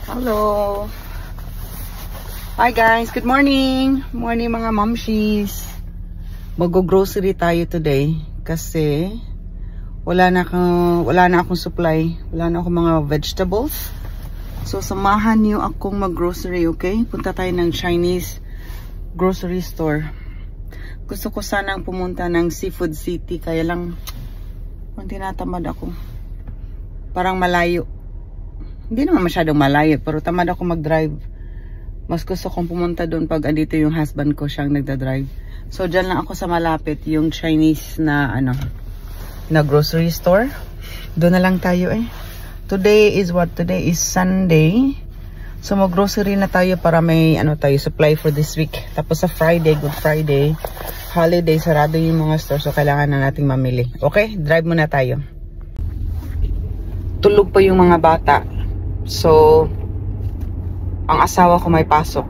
Hello. Hi guys, good morning. Morning mga mamshies. Mag-grocery tayo today kasi wala na akong supply. Wala na akong mga vegetables. So samahan niyo akong mag-grocery, okay? Punta tayo ng Chinese grocery store. Gusto ko sanang pumunta ng Seafood City, kaya lang tinatamad ako. Parang malayo. Hindi naman masyadong malayo, pero tamad ako mag-drive. Mas gusto kong pumunta doon pag andito yung husband ko, siyang nagda-drive. So dyan lang ako sa malapit, yung Chinese na na grocery store. Doon na lang tayo eh. Today is what? Today is Sunday. So mag-grocery na tayo para may tayo supply for this week. Tapos sa Friday, Good Friday, holiday, sarado yung mga store, so kailangan na nating mamili. Okay? Drive muna tayo. Tulog pa yung mga bata. So, ang asawa ko may pasok.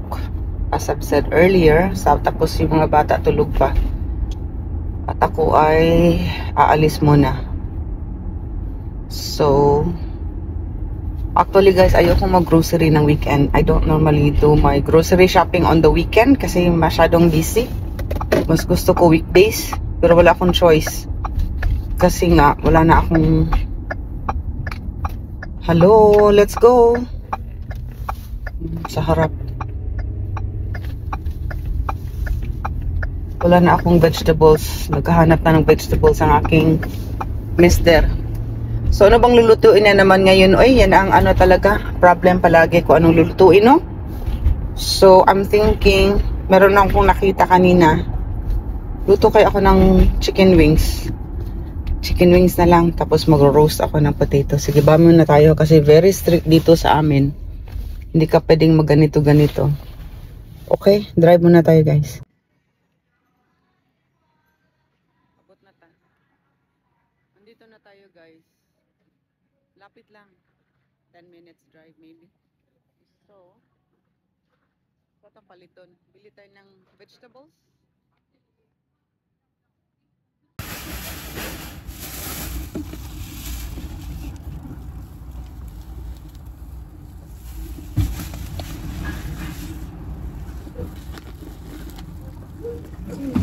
As I've said earlier, tapos yung mga bata tulog pa. At ako ay aalis muna. So, actually guys, ayoko mag-grocery ng weekend. I don't normally do my grocery shopping on the weekend kasi masyadong busy. Mas gusto ko weekdays, pero wala akong choice. Kasi nga, wala na akong... Hello, let's go. Sa harap. Wala na akong vegetables. Naghahanap na ng vegetables ang aking mister. So ano bang lulutuin na naman ngayon? Oy, yan ang talaga problem palagi ko, anong lulutuin, no? So I'm thinking, meron akong nakita kanina. Luto kayo ako ng chicken wings. Chicken wings na lang, tapos mag-roast ako ng potato. Sige, bamin na tayo kasi very strict dito sa amin. Hindi ka pwedeng magganito-ganito. Okay, drive muna tayo guys. Abot na tayo. Nandito na tayo guys. Lapit lang. 10 minutes drive maybe. So, ito paliton. Bili tayo ng vegetables.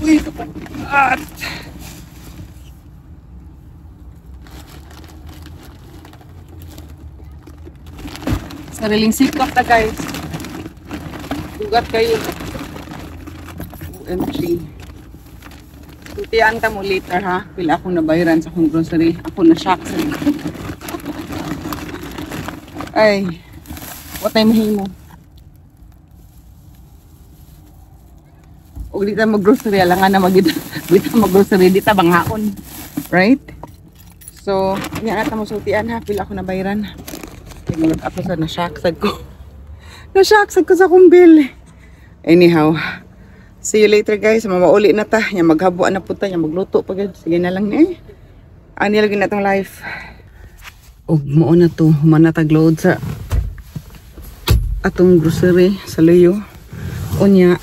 Uy, kapat! Sariling sikap na guys. Bugat kayo. OMG. Tutian ta mo later ha. Pila akong nabayaran sa akong grocery. Ako na shock sa ay. What time mahimo? O dito mag-grocery, alangan na dito mag-grocery, dito banghaon. Right? So, yan ata mo sultian ha, pila ako na bayaran. Tingnan ako sa nashaksag ko. Nashaksag ko sa akong bill. Anyhow, see you later guys. Mamauli na ta. Yan maghabuan na po ta. Yan magluto pa guys. Sige na lang eh. Ani lagi na tong life. O, mao na to. Humana tag-load sa atong grocery sa Luyo. Unya.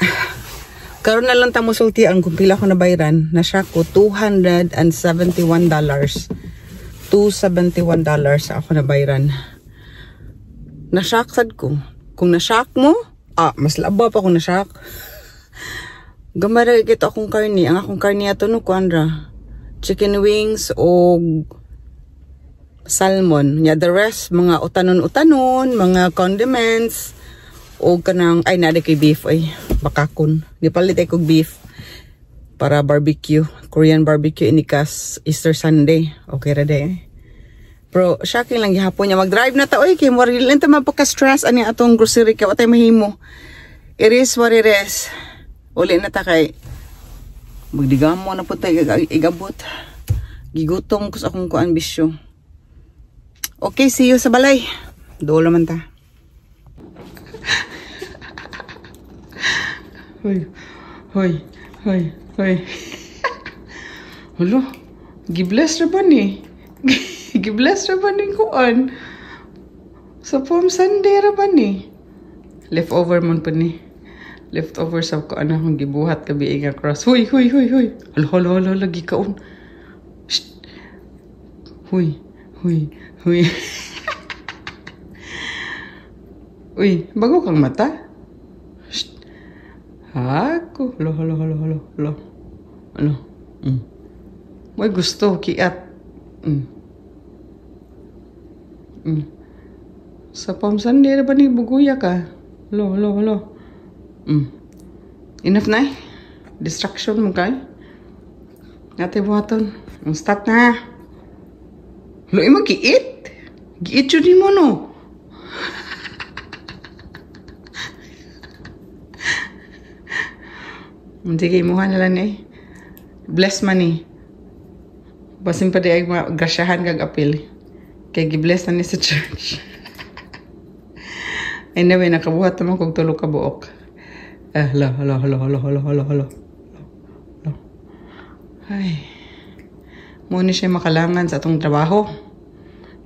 Karon na lang tamo sultian kung pila ko na bayaran. Nasya ko $271. $271 ako na bayaran. Nasyaksad ko. Kung nasyak mo, mas laba pa kung nasyak. Gamara kita akong karni. Ang akong karni ato no kuandra. Chicken wings o salmon. Yeah, the rest, mga utanon-utanon, mga condiments, o kanang, ay nada kay beef, ay bakakon. Di palit ay kong beef para barbecue. Korean barbecue inikas Easter Sunday. Okay ra day. Pero shocking lang gihapon niya. Mag-drive na ta. Oy, kay mo rin ta mapaka-stress ani atong grocery kay watay mahimo. It is what it is. Uli na ta kay magdigamo na po tayo igabot. Gigutom ko sa akong kuan bisyo. Okay, see you sa balay. Dolo man ta. Hoy, hoy, hoy, hoy. Hello, gibless ra ba ni? Gibless ra ba ni kuan? Sa Palm Sunday ra ba ni? Leftover man pa ni. Leftover sa kuan akong gibuhat kabi nga cross. Hoy, hoy, hoy, hoy. Halo, lagi kaon. Shh. Hoy, hoy, hoy. Uy, bago kang mata? Shh. Ako. Halo. Ano? May gusto, kiat. Sa pamsandi na ba ni buguya ka? Halo. Enough na eh. Distraction mo kay. Nate buhaton. Stop na. Halo, ima giit? Giit yun mo no? Sige, imuha na lang eh. Bless man eh. Basin pa di ay grasyahan kag apil. Kaya gibless na ni sa church. Anyway, nakabuhat naman kong tulo ka buok. Halo. Ay. Muna siya makalangan sa atong trabaho.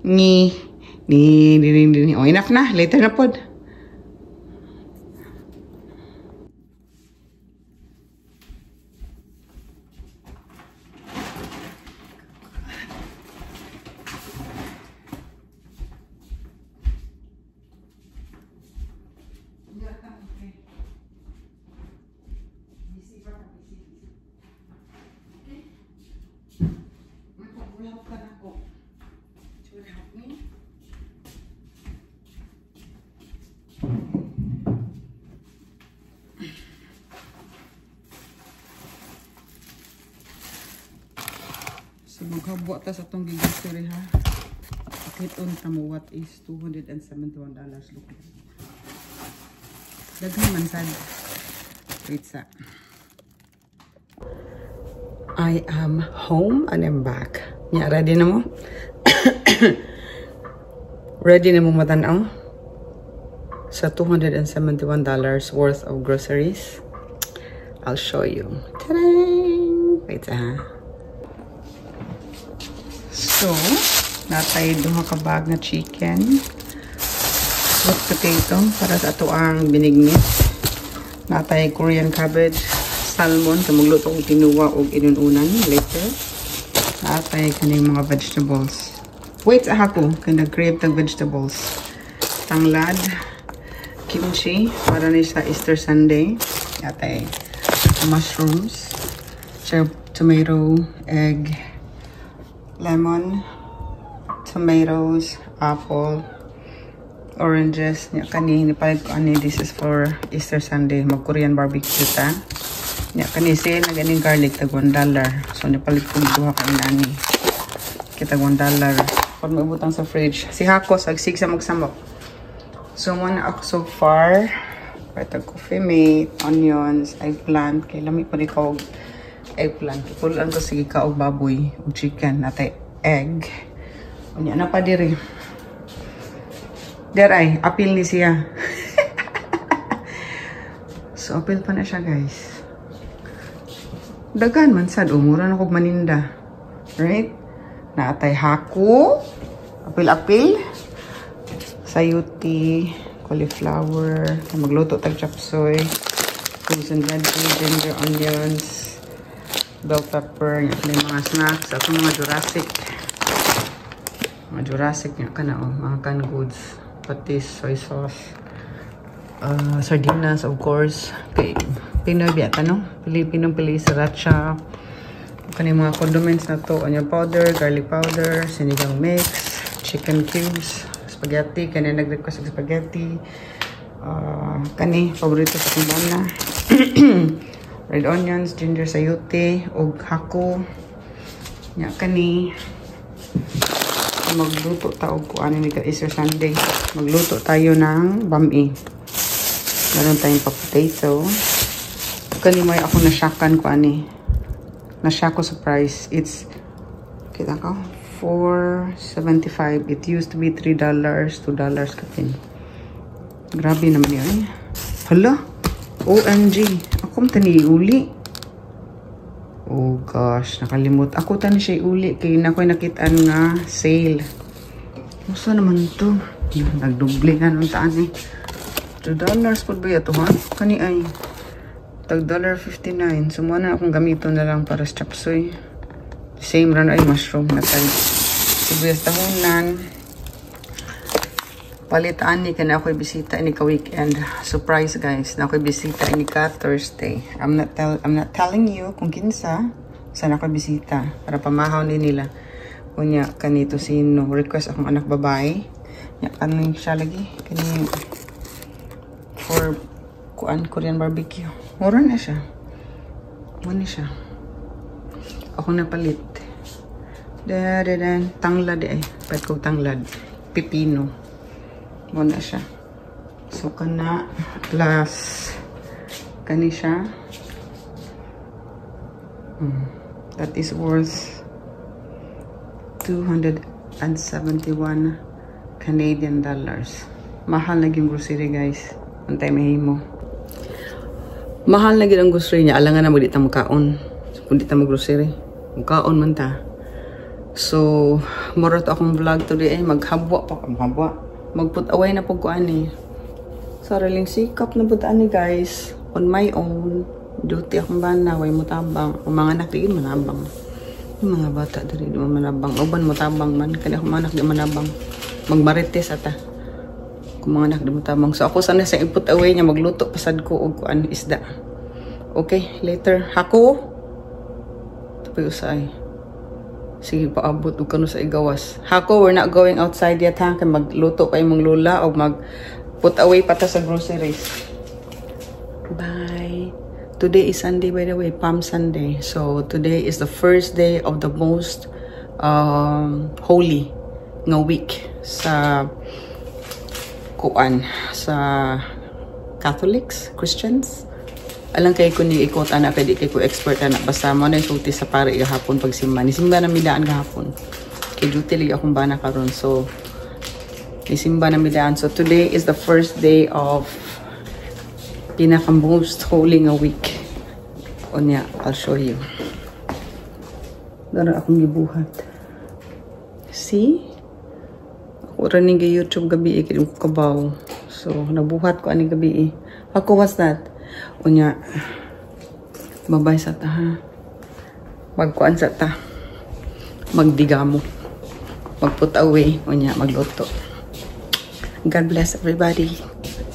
Ni. O, enough na. Later na pod. So maghabuat ta sa itong gigastori ha. Pakit-on tamo what is $271. Look. Daghan man sad. Wait sa. I am home and I'm back. Yeah, ready na mo? Ready na mo matanaw? Sa $271 worth of groceries. I'll show you. Ta-da! Wait ha. So, natay duha ka bag na chicken. Sweet potato para sa ato ang binignit. Natay Korean cabbage, salmon, kamugluto kong tinuwa o inununan later. Natay kaning mga vegetables. Wait, ako, kaya nag-crave tag vegetables. Tanglad, kimchi, para ni sa Easter Sunday. Natay mushrooms, tomato, egg, lemon, tomatoes, apple, oranges. Nya kani nipalit ko ani, this is for Easter Sunday, mag Korean barbecue ta. Nya kani sale na ganing garlic tag $1. So nipalit ko duha ka ani. Kita $1. Pag maibutang sa fridge. Si Hakos agsig sa magsamok. So muna ako so far. Pwede coffee mate, onions, eggplant, kay lami pa rin ka eggplant. Pulaan ko sige ka og baboy o chicken natay egg. Unya na pa diri. Deray, apil ni siya. So apil pa na siya guys. Dagan man sad umura na kog maninda. Right? Natay hako, apil-apil, sayuti, cauliflower, magluto tag chapsoy, frozen veggies, ginger, onions, bell pepper, yung mga snacks, at mga Jurassic. Mga Jurassic nga ka na, mga canned goods, patis, soy sauce, sardinas, of course. Pinoy biyata, no? Pilipinong-pili, sriracha, kaning mga condiments na to, onion powder, garlic powder, sinigang mix, chicken cubes, spaghetti, kani nag-request ng spaghetti, kani, paborito sa kumbana, red onions, ginger sayote, og hako, nya kani, magluto tayo ko, ano ni Easter Sunday, magluto tayo ng bami, meron tayong pa-potato, kani may ako nasyakan ko, nasya ko sa price, it's, kita ko, $4.75. It used to be $3, $2 kapin. Grabe naman yun. Hala, OMG, akong tani uli. Oh gosh, nakalimut. Ako tani siya uli, kaya na ako'y nakitaan nga sale. Musta naman to? Nagdubli nga nung taan eh. $2 po ba ito ha? Kani ay tag $1.59. So muna akong gamito na lang para sa chapsoy. Same run ay mushroom na tayo. Sibuyas tahunan. Palitaan ni kana ako'y bisita ni ka weekend. Surprise guys, na ako'y bisita ni ka Thursday. I'm not telling you kung kinsa saan ako'y bisita para pamahaw ni nila. Kunya kanito sino request akong anak babae. Ya kanin siya lagi kani for kuan Korean barbecue. Mura na siya. Muna siya. Ako napalit. Tanglad Pwede kong tanglad. Pipino. Muna siya. So, kana plus kani siya. That is worth 271 Canadian dollars. Mahal na yung grocery guys. Antay mahimo. Mahal na ang grocery niya. Alangan na mo di ta magkaon. Kung di ta mag-grocery. Magkaon man ta. So, mura to akong vlog today maghabwa pa. Mag-put away na po ko ani. Saraling sikap na po ani guys. On my own. Duty akong bana. Way mo tabang. Ang mga anak di manabang. Yung mga bata diri di manabang. Uban mo tabang man. Kaya akong mga anak di manabang. Magmarites ata. Kung mga anak di mo tabang. So, ako sana sa i-put away niya. Magluto pasad ko og kuan isda. Okay, later. Hako. Usay. Sige, paabot og kano sa igawas. Hako, we're not going outside yet ha. Kaya magluto kayo mong lula o mag put away pata sa groceries. Bye. Today is Sunday by the way, Palm Sunday. So today is the first day of the most holy nga week sa kuan sa Catholics, Christians. Alang kay ko ni ikot ana pwede kay ko expert ana basta mo na sulti sa pare gahapon pag simba ni simba na midaan gahapon kay duty li akong bana karon so ni simba na midaan. So today is the first day of pinaka most holy nga week. Onya, I'll show you. Dara akong gibuhat. See? Ako rin nga YouTube gabi kay ko kabaw. So nabuhat ko ani gabi. Ako, what's that? Unya, babay sa ta ha. Magkuan sa ta. Magdigamo. Magput away. Unya, magluto. God bless everybody.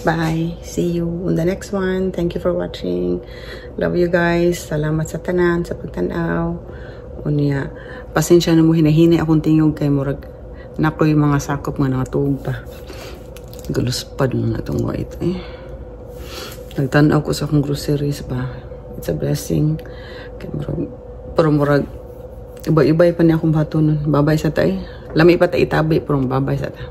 Bye. See you on the next one. Thank you for watching. Love you guys. Salamat sa tanan, sa pagtanaw. Unya, pasensya na mo hinahini akong tingog kay murag nakoy mga sakop nga nakatuog pa. Galuspad mo na itong white Nagtanaw ko sa akong groceries ba. It's a blessing. Pero murag iba-iba pa niya akong bato nun. Babay sa ta Lami pa ta itabi pero babay sa ta.